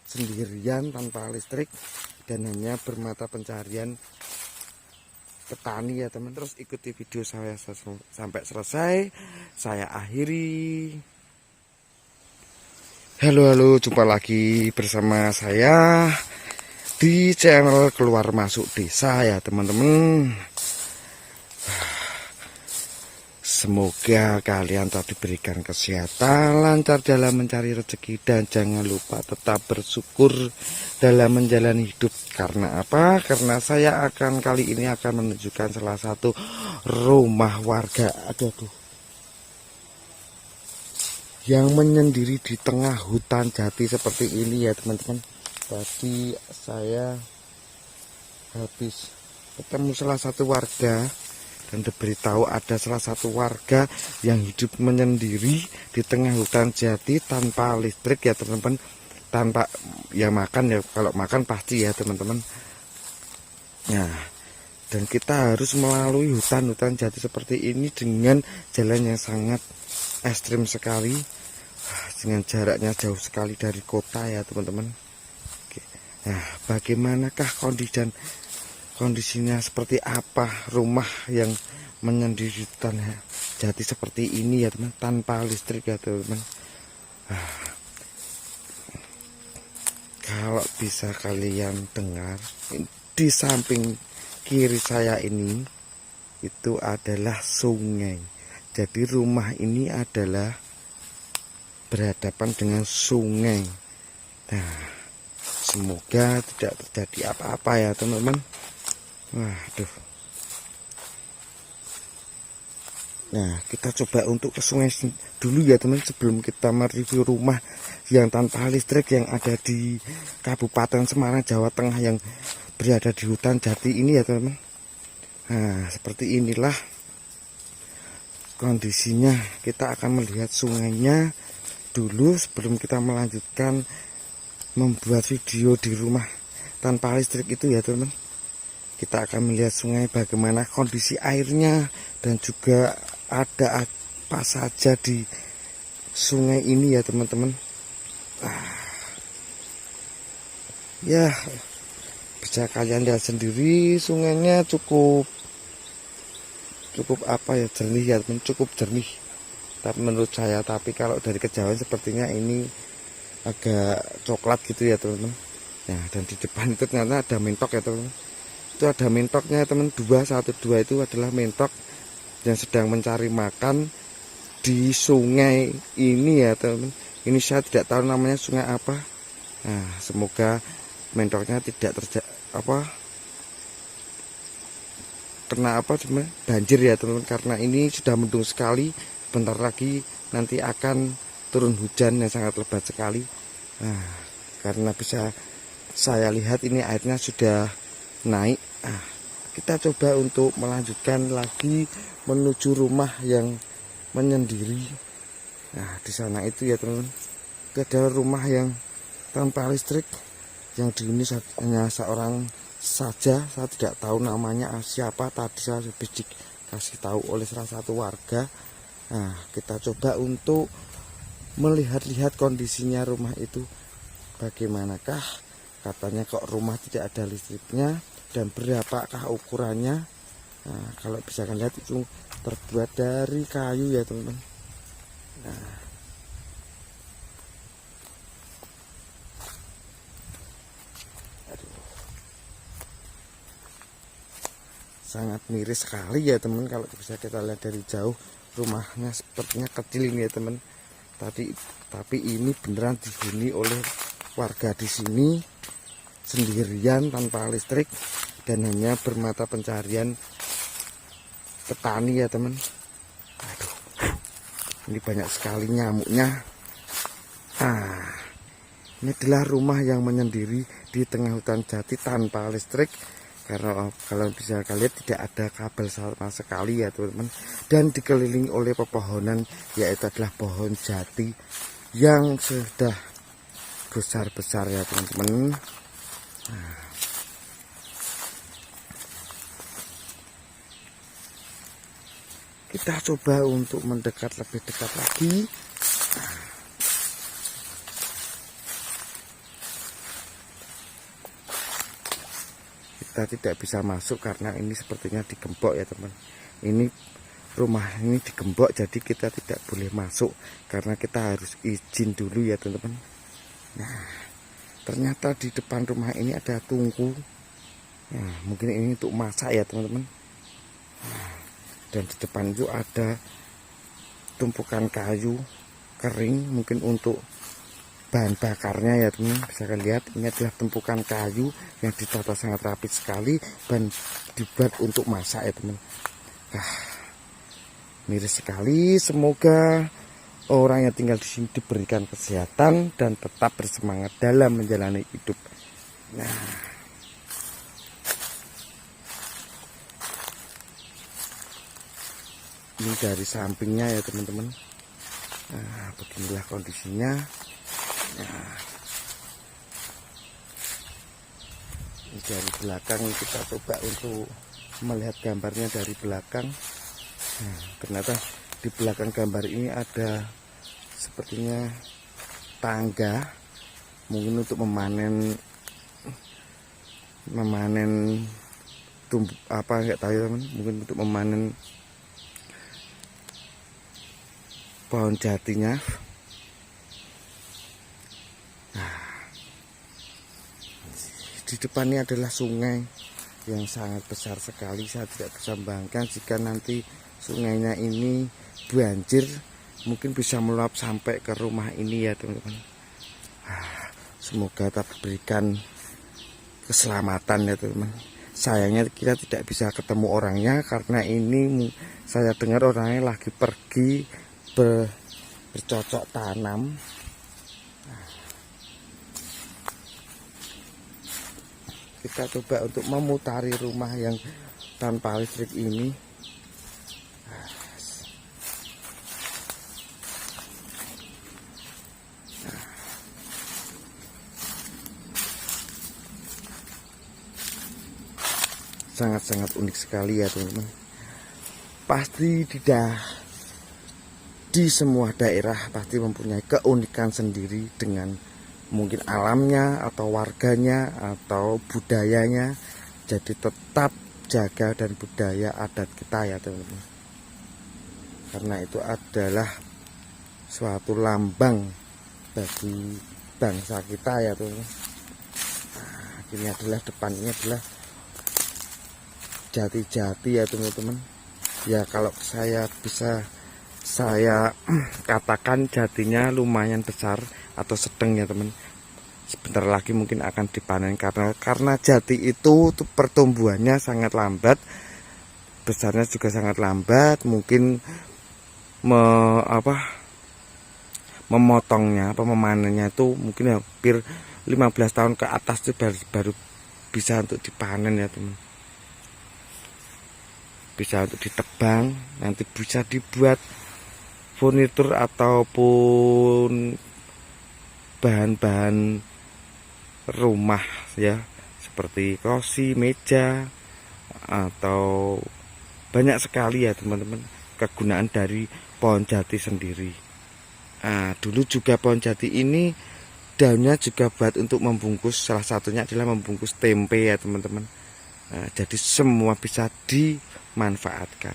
sendirian tanpa listrik dan hanya bermata pencarian petani ya teman. Terus ikuti video saya sampai selesai, saya akhiri. Halo, jumpa lagi bersama saya di channel Keluar Masuk Desa ya teman-teman. Semoga kalian tetap diberikan kesehatan, lancar dalam mencari rezeki, dan jangan lupa tetap bersyukur dalam menjalani hidup. Karena apa? Karena saya kali ini akan menunjukkan salah satu rumah warga yang menyendiri di tengah hutan jati seperti ini ya teman-teman. Tadi saya habis ketemu salah satu warga dan diberitahu ada salah satu warga yang hidup menyendiri di tengah hutan jati tanpa listrik ya teman-teman, tanpa ya makan ya, kalau makan pasti ya teman-teman. Nah, dan kita harus melalui hutan-hutan jati seperti ini dengan jalan yang sangat ekstrim sekali, dengan jaraknya jauh sekali dari kota ya teman-teman. Nah, bagaimanakah kondisinya seperti apa rumah yang menyendiri tanah jati seperti ini ya teman, tanpa listrik ya teman. Kalau bisa kalian dengar, di samping kiri saya ini itu adalah sungai. Jadi rumah ini adalah berhadapan dengan sungai. Nah, semoga tidak terjadi apa-apa ya teman-teman. Waduh. Nah, kita coba untuk ke sungai dulu ya teman, sebelum kita mereview rumah yang tanpa listrik yang ada di Kabupaten Semarang, Jawa Tengah, yang berada di hutan jati ini ya teman. Nah, seperti inilah kondisinya. Kita akan melihat sungainya dulu sebelum kita melanjutkan membuat video di rumah tanpa listrik itu ya teman. Kita akan melihat sungai, bagaimana kondisi airnya, dan juga ada apa saja di sungai ini ya teman-teman. Ya, bisa kalian lihat sendiri, sungainya cukup apa ya, jernih ya teman, cukup jernih. Tapi menurut saya, tapi kalau dari kejauhan sepertinya ini agak coklat gitu ya teman-teman. Nah, dan di depan itu ternyata ada mentok ya teman-teman. Itu ada mentoknya teman, dua itu adalah mentok yang sedang mencari makan di sungai ini ya teman. Ini saya tidak tahu namanya sungai apa. Nah, semoga mentoknya tidak kena banjir ya teman, karena ini sudah mendung sekali. Bentar lagi nanti akan turun hujan yang sangat lebat sekali. Nah, karena bisa saya lihat ini airnya sudah naik. Kita coba untuk melanjutkan lagi menuju rumah yang menyendiri. Nah, di sana itu ya teman, itu adalah rumah yang tanpa listrik, yang dihuni hanya seorang saja. Saya tidak tahu namanya siapa, tadi saya habis dikasih tahu oleh salah satu warga. Nah, kita coba untuk melihat-lihat kondisinya rumah itu bagaimanakah. Katanya kok rumah tidak ada listriknya, dan berapakah ukurannya. Nah, kalau bisa kalian lihat itu terbuat dari kayu ya teman-teman. Nah, sangat miris sekali ya teman, kalau bisa kita lihat dari jauh. Rumahnya sepertinya kecil ini ya teman. Tapi ini beneran dihuni oleh warga di sini sendirian tanpa listrik dan hanya bermata pencarian petani ya teman. Aduh, ini banyak sekali nyamuknya. Ini adalah rumah yang menyendiri di tengah hutan jati tanpa listrik, karena kalau bisa kalian lihat tidak ada kabel sama sekali ya teman-teman, dan dikelilingi oleh pepohonan, yaitu adalah pohon jati yang sudah besar-besar ya teman-teman. Kita coba untuk mendekat lebih dekat lagi. kita tidak bisa masuk karena ini sepertinya digembok ya teman. Ini rumah ini digembok, jadi kita tidak boleh masuk karena kita harus izin dulu ya teman-teman. Nah, ternyata di depan rumah ini ada tungku. Nah, mungkin ini untuk masak ya teman-teman. Nah, dan di depan itu ada tumpukan kayu kering, mungkin untuk bahan bakarnya ya teman. Bisa kalian lihat, ini adalah tumpukan kayu yang ditata sangat rapi sekali dan dibuat untuk masak ya teman. Nah, miris sekali. Semoga orang yang tinggal di sini diberikan kesehatan dan tetap bersemangat dalam menjalani hidup. Nah, ini dari sampingnya ya teman-teman. Nah, beginilah kondisinya. Nah, ini dari belakang kita coba untuk melihat gambarnya dari belakang. Nah, ternyata di belakang gambar ini ada sepertinya tangga, mungkin untuk memanen tumbuh apa enggak tahu teman, mungkin untuk memanen pohon jatinya. Nah, di depan ini adalah sungai yang sangat besar sekali. Saya tidak bisa membayangkan jika nanti sungainya ini banjir, mungkin bisa meluap sampai ke rumah ini ya teman-teman. Semoga tetap diberikan keselamatan ya teman-teman. Sayangnya kita tidak bisa ketemu orangnya karena ini saya dengar orangnya lagi pergi bercocok tanam. Kita coba untuk memutari rumah yang tanpa listrik ini. Sangat-sangat unik sekali ya teman-teman. Pasti di semua daerah pasti mempunyai keunikan sendiri dengan mungkin alamnya atau warganya atau budayanya. Jadi tetap jaga dan budaya adat kita ya teman-teman, karena itu adalah suatu lambang bagi bangsa kita ya teman-teman. Nah, ini adalah depan ini adalah jati-jati ya teman-teman. Ya kalau saya katakan jatinya lumayan besar atau sedang ya teman. Sebentar lagi mungkin akan dipanen karena jati itu pertumbuhannya sangat lambat, besarnya juga sangat lambat. Mungkin memotongnya memanennya itu mungkin hampir 15 tahun ke atas itu baru bisa untuk dipanen ya teman. Bisa untuk ditebang, nanti bisa dibuat furnitur ataupun bahan-bahan rumah ya, seperti kursi, meja, atau banyak sekali ya teman-teman kegunaan dari pohon jati sendiri. Nah, dulu juga pohon jati ini daunnya juga buat untuk membungkus, salah satunya adalah membungkus tempe ya teman-teman. Nah, jadi semua bisa dimanfaatkan.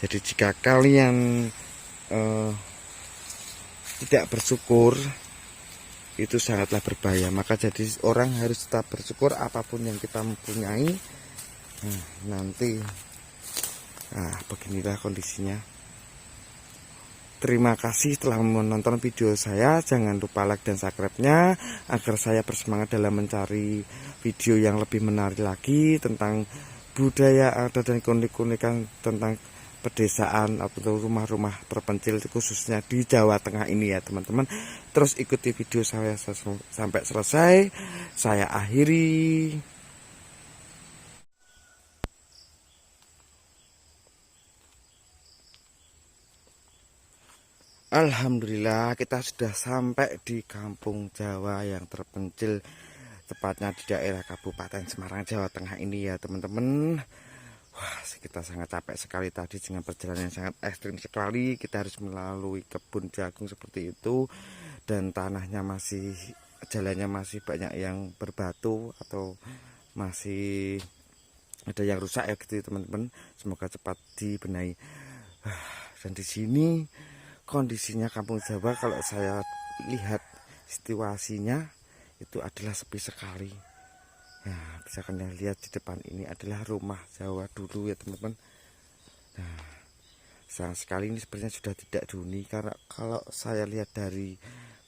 Jadi jika kalian tidak bersyukur, itu sangatlah berbahaya. Maka jadi orang harus tetap bersyukur apapun yang kita mempunyai. Nanti beginilah kondisinya. Terima kasih telah menonton video saya. Jangan lupa like dan subscribe-nya agar saya bersemangat dalam mencari video yang lebih menarik lagi tentang budaya adat dan keunikan tentang pedesaan atau rumah-rumah terpencil khususnya di Jawa Tengah ini ya teman-teman. Terus ikuti video saya sampai selesai. Saya akhiri. Alhamdulillah kita sudah sampai di kampung Jawa yang terpencil, tepatnya di daerah Kabupaten Semarang, Jawa Tengah ini ya teman-teman. Wah, kita sangat capek sekali tadi dengan perjalanan yang sangat ekstrim sekali. Kita harus melalui kebun jagung seperti itu, dan jalannya masih banyak yang berbatu atau masih ada yang rusak ya gitu teman-teman, semoga cepat dibenahi. Dan di sini kondisinya kampung Jawa kalau saya lihat situasinya itu adalah sepi sekali. Nah, bisa kalian lihat di depan ini adalah rumah Jawa dulu ya teman-teman. Nah, sayang sekali ini sepertinya sudah tidak dihuni, karena kalau saya lihat dari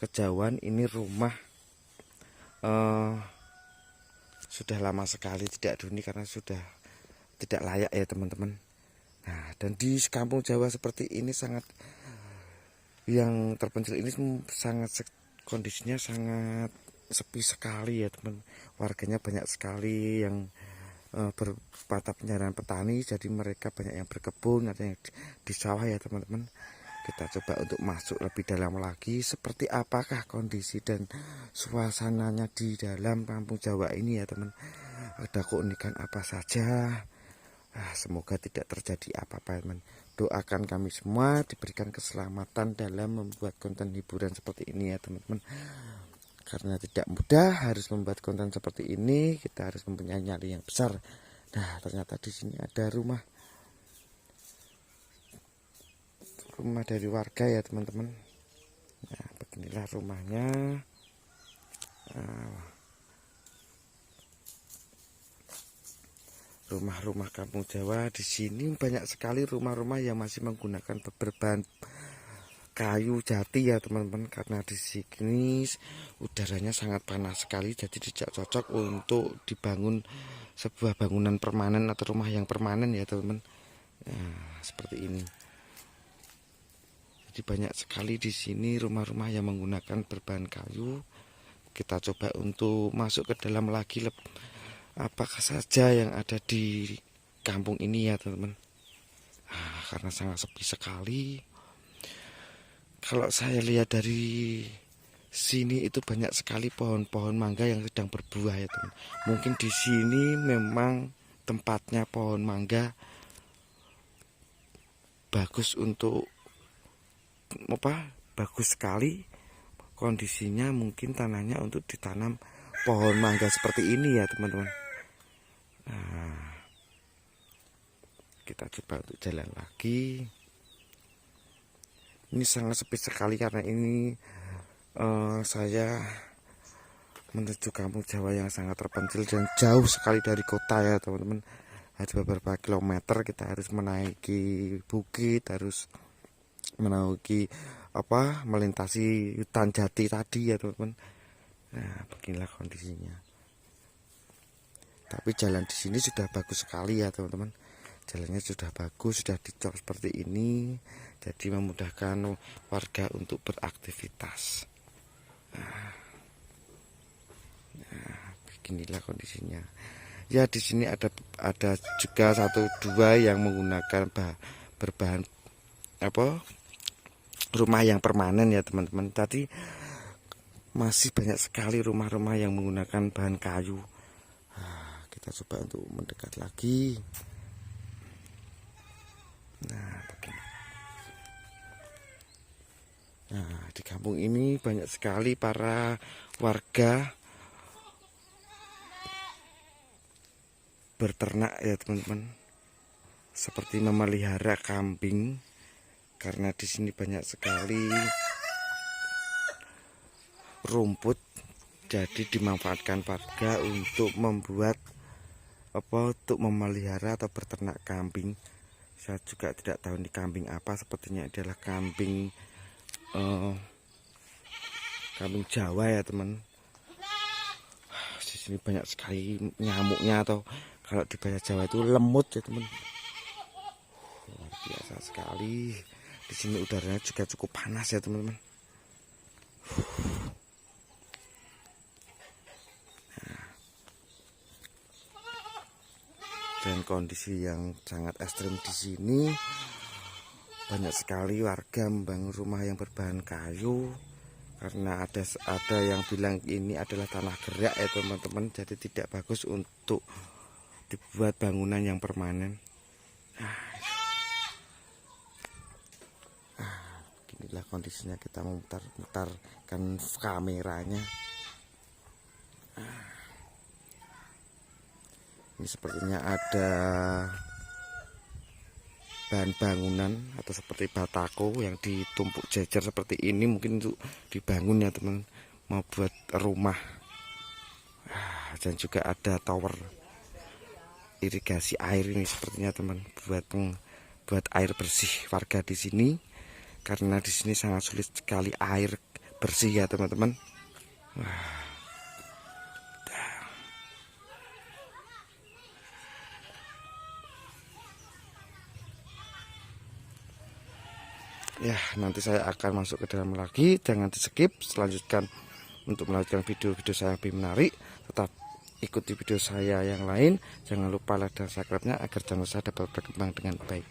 kejauhan ini rumah sudah lama sekali tidak dihuni karena sudah tidak layak ya teman-teman. Nah, dan di kampung Jawa seperti ini sangat, yang terpencil ini sangat kondisinya sangat sepi sekali ya teman. Warganya banyak sekali yang bermata pencarian petani, jadi mereka banyak yang berkebun, ada yang di sawah ya teman-teman. Kita coba untuk masuk lebih dalam lagi, seperti apakah kondisi dan suasananya di dalam kampung Jawa ini ya teman. Ada keunikan apa saja. Semoga tidak terjadi apa-apa teman. Doakan kami semua diberikan keselamatan dalam membuat konten hiburan seperti ini ya teman-teman. Karena tidak mudah harus membuat konten seperti ini, kita harus mempunyai nyali yang besar. Nah, ternyata di sini ada rumah dari warga ya teman-teman. Nah, beginilah rumahnya. Rumah-rumah kampung Jawa di sini banyak sekali rumah-rumah yang masih menggunakan berbahan kayu jati ya teman-teman, karena di sini udaranya sangat panas sekali, jadi tidak cocok untuk dibangun sebuah bangunan permanen atau rumah yang permanen ya teman-teman. Nah, seperti ini. Jadi banyak sekali di sini rumah-rumah yang menggunakan berbahan kayu. Kita coba untuk masuk ke dalam lagi, apakah saja yang ada di kampung ini ya teman-teman. Karena sangat sepi sekali. Kalau saya lihat dari sini itu banyak sekali pohon-pohon mangga yang sedang berbuah ya teman. Mungkin di sini memang tempatnya pohon mangga bagus untuk bagus sekali kondisinya, mungkin tanahnya untuk ditanam pohon mangga seperti ini ya teman-teman. Nah, kita coba untuk jalan lagi. Ini sangat sepi sekali karena ini saya menuju kampung Jawa yang sangat terpencil dan jauh sekali dari kota ya teman-teman. Ada beberapa kilometer, kita harus menaiki bukit, harus menaiki melintasi hutan jati tadi ya teman-teman. Nah, beginilah kondisinya. Tapi jalan di sini sudah bagus sekali ya teman-teman. Jalannya sudah bagus, sudah dicor seperti ini, jadi memudahkan warga untuk beraktivitas. Nah, beginilah kondisinya. Ya, di sini ada juga 1-2 yang menggunakan berbahan rumah yang permanen ya teman-teman. Tadi masih banyak sekali rumah-rumah yang menggunakan bahan kayu. Kita coba untuk mendekat lagi. Nah, begini. Nah, di kampung ini banyak sekali para warga berternak ya teman-teman, seperti memelihara kambing, karena di sini banyak sekali rumput, jadi dimanfaatkan warga untuk membuat untuk memelihara atau berternak kambing. Saya juga tidak tahu ini kambing apa, sepertinya adalah kambing kambing Jawa ya teman. Di sini banyak sekali nyamuknya, atau kalau di bahasa Jawa itu lemut ya teman. Luar biasa sekali. Di sini udaranya juga cukup panas ya teman-teman. Dan kondisi yang sangat ekstrim di sini, banyak sekali warga membangun rumah yang berbahan kayu, karena ada yang bilang ini adalah tanah gerak ya teman-teman, jadi tidak bagus untuk dibuat bangunan yang permanen. Inilah kondisinya, kita memutar-mutarkan kameranya. Ini sepertinya ada bahan bangunan atau seperti batako yang ditumpuk jajar seperti ini, mungkin untuk dibangun ya teman, mau buat rumah. Dan juga ada tower irigasi air ini sepertinya teman, buat air bersih warga di sini, karena di sini sangat sulit sekali air bersih ya teman-teman. Ya, nanti saya akan masuk ke dalam lagi, jangan di skip, selanjutkan untuk melanjutkan video-video saya yang lebih menarik. Tetap ikuti video saya yang lain, jangan lupa like dan subscribe-nya agar channel saya dapat berkembang dengan baik.